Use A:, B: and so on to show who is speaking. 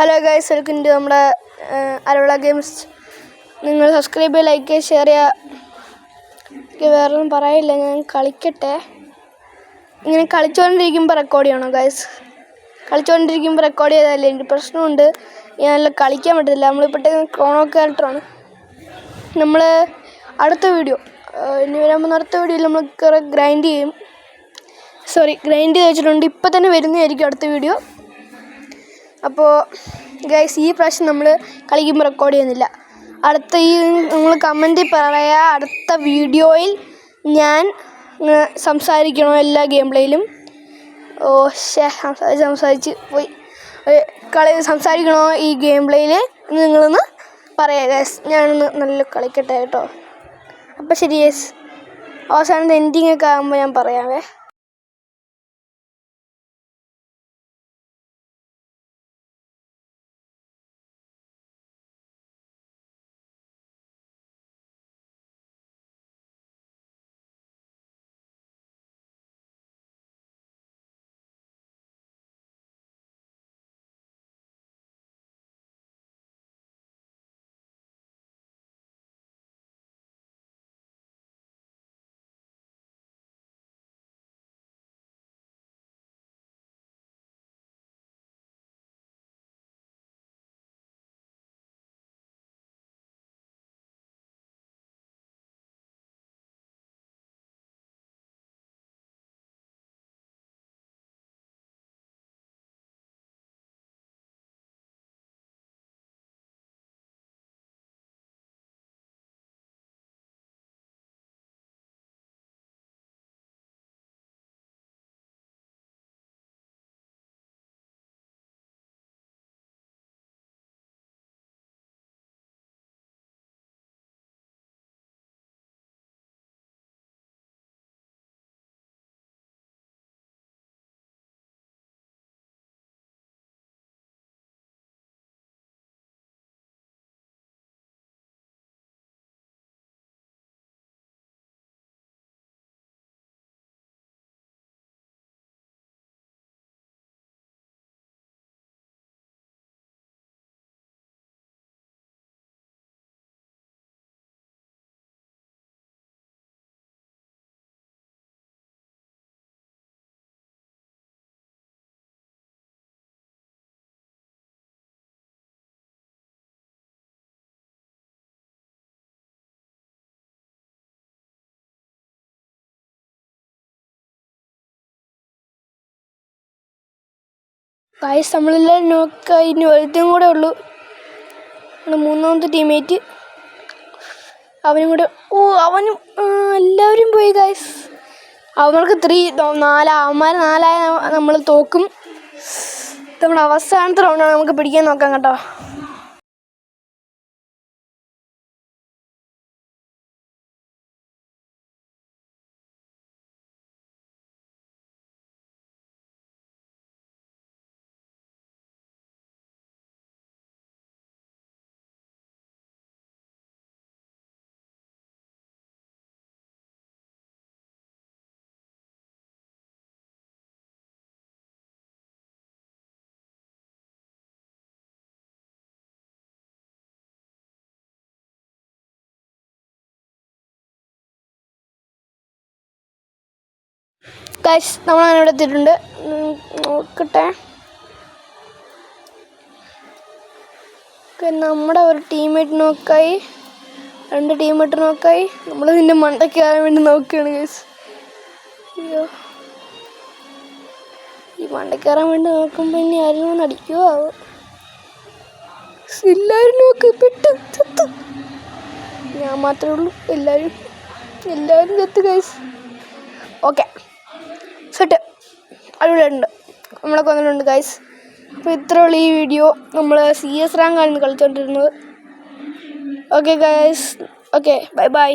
A: Hello guys, welcome to നമ്മുടെ അരവിള games. നിങ്ങൾ subscribe ചെയ്യുക, ലൈക്ക് ചെയ്യുക, ഷെയർ ചെയ്യുക. എനിക്ക് വേറൊന്നും പറയില്ല, ഞാൻ കളിക്കട്ടെ. ഇങ്ങനെ കളിച്ചുകൊണ്ടിരിക്കുമ്പോൾ റെക്കോർഡ് ചെയ്യണം ഗൈസ്. കളിച്ചുകൊണ്ടിരിക്കുമ്പോൾ റെക്കോർഡ് ചെയ്താലേ എനിക്ക് പ്രശ്നമുണ്ട്. ഞാനെല്ലാം കളിക്കാൻ പറ്റത്തില്ല. നമ്മളിപ്പോഴത്തേക്കും ക്രോണോ ക്യാരക്ടറാണ്. നമ്മൾ അടുത്ത വീഡിയോ ഇനി വരുമ്പോൾ അടുത്ത വീഡിയോയിൽ നമ്മൾ ഗ്രൈൻഡ് ചെയ്യും. ഗ്രൈൻഡ് ചെയ്ത് വെച്ചിട്ടുണ്ട്. ഇപ്പം തന്നെ വരുന്നതായിരിക്കും അടുത്ത വീഡിയോ. അപ്പോൾ ഗൈസ്, ഈ പ്രാവശ്യം നമ്മൾ കളിക്കുമ്പോൾ റെക്കോർഡ് ചെയ്യുന്നില്ല. നമ്മൾ കമൻറ്റിൽ പറയുക, അടുത്ത വീഡിയോയിൽ ഞാൻ സംസാരിക്കണോ എല്ലാ ഗെയിം പ്ലേയിലും. സംസാരിച്ച് പോയി. സംസാരിക്കണോ ഈ ഗെയിം പ്ലേയിൽ നിങ്ങളൊന്ന് പറയുക ഗൈസ്. ഞാനൊന്ന് നല്ല കളിക്കട്ടെ കേട്ടോ. അപ്പോൾ ശരി ഗൈസ്, അവസാനത്തെ എൻഡിങ് ഒക്കെ ആകുമ്പോൾ ഞാൻ പറയാവേ. ഗൈസ്, നമ്മളെല്ലാം നോക്കായി. ഇനി ഒരുത്തും കൂടെ ഉള്ളൂ. മൂന്നാമത്തെ ടീമേറ്റ് അവനും കൂടെ. അവനും എല്ലാവരും പോയി ഗൈസ്. അവർക്ക് 4 അവന്മാർ 4 നമ്മൾ തോക്കും. നമ്മുടെ അവസാനത്തെ റൗണ്ടാണ്. നമുക്ക് പിടിക്കാൻ നോക്കാം കേട്ടോ. ഗൈസ്, നമ്മളങ്ങനെ ഇവിടെ എത്തിയിട്ടുണ്ട്. നോക്കട്ടെ. നമ്മുടെ ഒരു ടീമേറ്റ് നോക്കായി, 2 ടീമേറ്റ് നോക്കായി. നമ്മൾ ഇതിൻ്റെ മണ്ടയ്ക്ക് കയറാൻ വേണ്ടി നോക്കുകയാണ് ഗൈസ്. അയ്യോ, ഈ മണ്ടയ്ക്ക് കയറാൻ വേണ്ടി നോക്കുമ്പോൾ ഇനി ആരും ഒന്ന് അടിക്കുമോ ആവോ. എല്ലാവരും നോക്ക്, പെട്ട് ചത്ത്. ഞാൻ മാത്രമേ ഉള്ളൂ. എല്ലാവരും ചത്ത് ഗൈസ്. Okay, set. അടിപൊളിയുണ്ട്. നമ്മളെ കൊന്നിട്ടുണ്ട് ഗൈസ്. അപ്പോൾ ഇത്രയുള്ള ഈ വീഡിയോ. നമ്മൾ CS റാങ്കാണ് കളിച്ചുകൊണ്ടിരുന്നത്. Okay guys, okay, by.